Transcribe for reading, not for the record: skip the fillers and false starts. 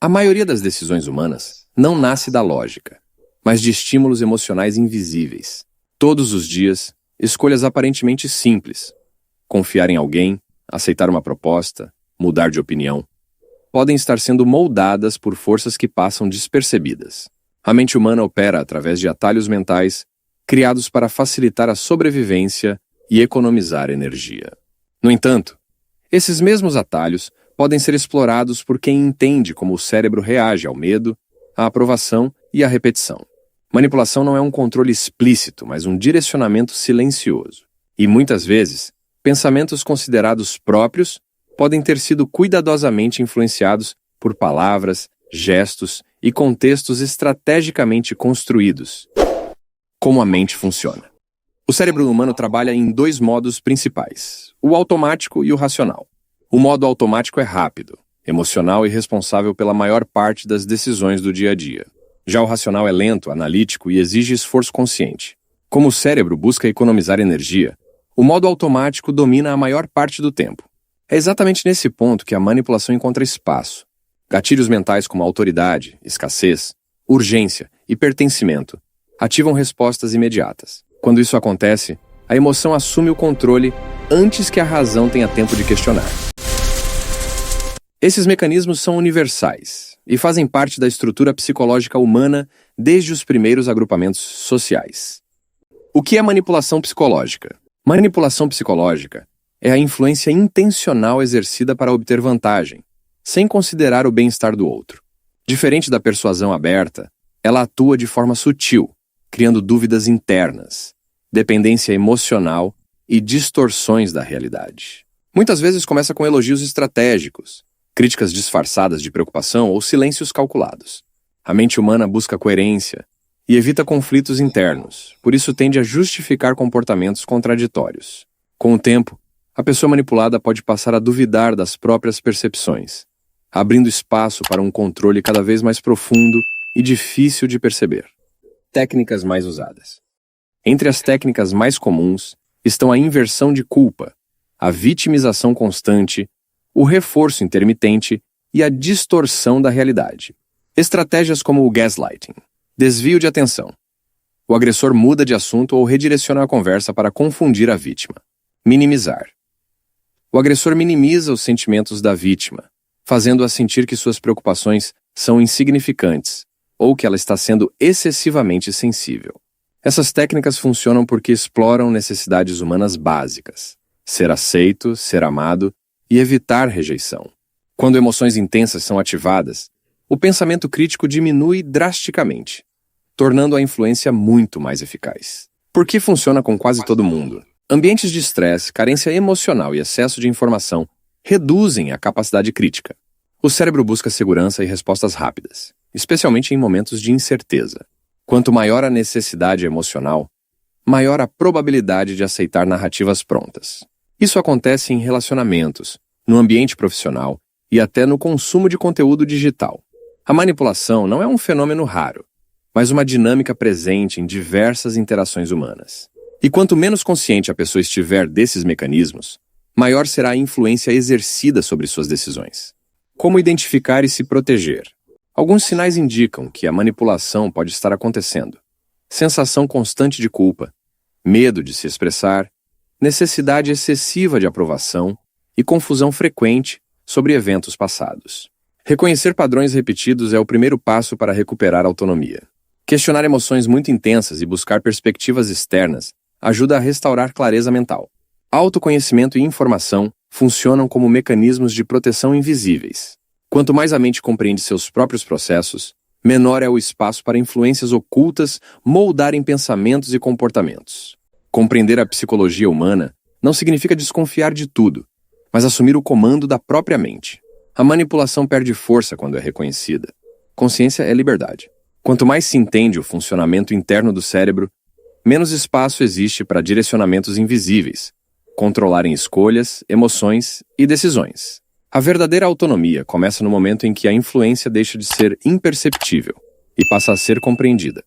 A maioria das decisões humanas não nasce da lógica, mas de estímulos emocionais invisíveis. Todos os dias, escolhas aparentemente simples, confiar em alguém, aceitar uma proposta, mudar de opinião, podem estar sendo moldadas por forças que passam despercebidas. A mente humana opera através de atalhos mentais criados para facilitar a sobrevivência e economizar energia. No entanto, esses mesmos atalhos podem ser explorados por quem entende como o cérebro reage ao medo, à aprovação e à repetição. Manipulação não é um controle explícito, mas um direcionamento silencioso. E muitas vezes, pensamentos considerados próprios podem ter sido cuidadosamente influenciados por palavras, gestos e contextos estrategicamente construídos. Como a mente funciona? O cérebro humano trabalha em dois modos principais, o automático e o racional. O modo automático é rápido, emocional e responsável pela maior parte das decisões do dia a dia. Já o racional é lento, analítico e exige esforço consciente. Como o cérebro busca economizar energia, o modo automático domina a maior parte do tempo. É exatamente nesse ponto que a manipulação encontra espaço. Gatilhos mentais como autoridade, escassez, urgência e pertencimento ativam respostas imediatas. Quando isso acontece, a emoção assume o controle antes que a razão tenha tempo de questionar. Esses mecanismos são universais e fazem parte da estrutura psicológica humana desde os primeiros agrupamentos sociais. O que é manipulação psicológica? Manipulação psicológica é a influência intencional exercida para obter vantagem, sem considerar o bem-estar do outro. Diferente da persuasão aberta, ela atua de forma sutil, criando dúvidas internas, dependência emocional e distorções da realidade. Muitas vezes começa com elogios estratégicos, críticas disfarçadas de preocupação ou silêncios calculados. A mente humana busca coerência e evita conflitos internos, por isso tende a justificar comportamentos contraditórios. Com o tempo, a pessoa manipulada pode passar a duvidar das próprias percepções, abrindo espaço para um controle cada vez mais profundo e difícil de perceber. Técnicas mais usadas. Entre as técnicas mais comuns estão a inversão de culpa, a vitimização constante, o reforço intermitente e a distorção da realidade. Estratégias como o gaslighting, desvio de atenção. O agressor muda de assunto ou redireciona a conversa para confundir a vítima. Minimizar. O agressor minimiza os sentimentos da vítima, fazendo-a sentir que suas preocupações são insignificantes ou que ela está sendo excessivamente sensível. Essas técnicas funcionam porque exploram necessidades humanas básicas: ser aceito, ser amado e evitar rejeição. Quando emoções intensas são ativadas, o pensamento crítico diminui drasticamente, tornando a influência muito mais eficaz. Por que funciona com quase todo mundo? Ambientes de estresse, carência emocional e excesso de informação reduzem a capacidade crítica. O cérebro busca segurança e respostas rápidas, especialmente em momentos de incerteza. Quanto maior a necessidade emocional, maior a probabilidade de aceitar narrativas prontas. Isso acontece em relacionamentos, no ambiente profissional e até no consumo de conteúdo digital. A manipulação não é um fenômeno raro, mas uma dinâmica presente em diversas interações humanas. E quanto menos consciente a pessoa estiver desses mecanismos, maior será a influência exercida sobre suas decisões. Como identificar e se proteger? Alguns sinais indicam que a manipulação pode estar acontecendo. Sensação constante de culpa, medo de se expressar, necessidade excessiva de aprovação e confusão frequente sobre eventos passados. Reconhecer padrões repetidos é o primeiro passo para recuperar a autonomia. Questionar emoções muito intensas e buscar perspectivas externas ajuda a restaurar clareza mental. Autoconhecimento e informação funcionam como mecanismos de proteção invisíveis. Quanto mais a mente compreende seus próprios processos, menor é o espaço para influências ocultas moldarem pensamentos e comportamentos. Compreender a psicologia humana não significa desconfiar de tudo, mas assumir o comando da própria mente. A manipulação perde força quando é reconhecida. Consciência é liberdade. Quanto mais se entende o funcionamento interno do cérebro, menos espaço existe para direcionamentos invisíveis, controlarem escolhas, emoções e decisões. A verdadeira autonomia começa no momento em que a influência deixa de ser imperceptível e passa a ser compreendida.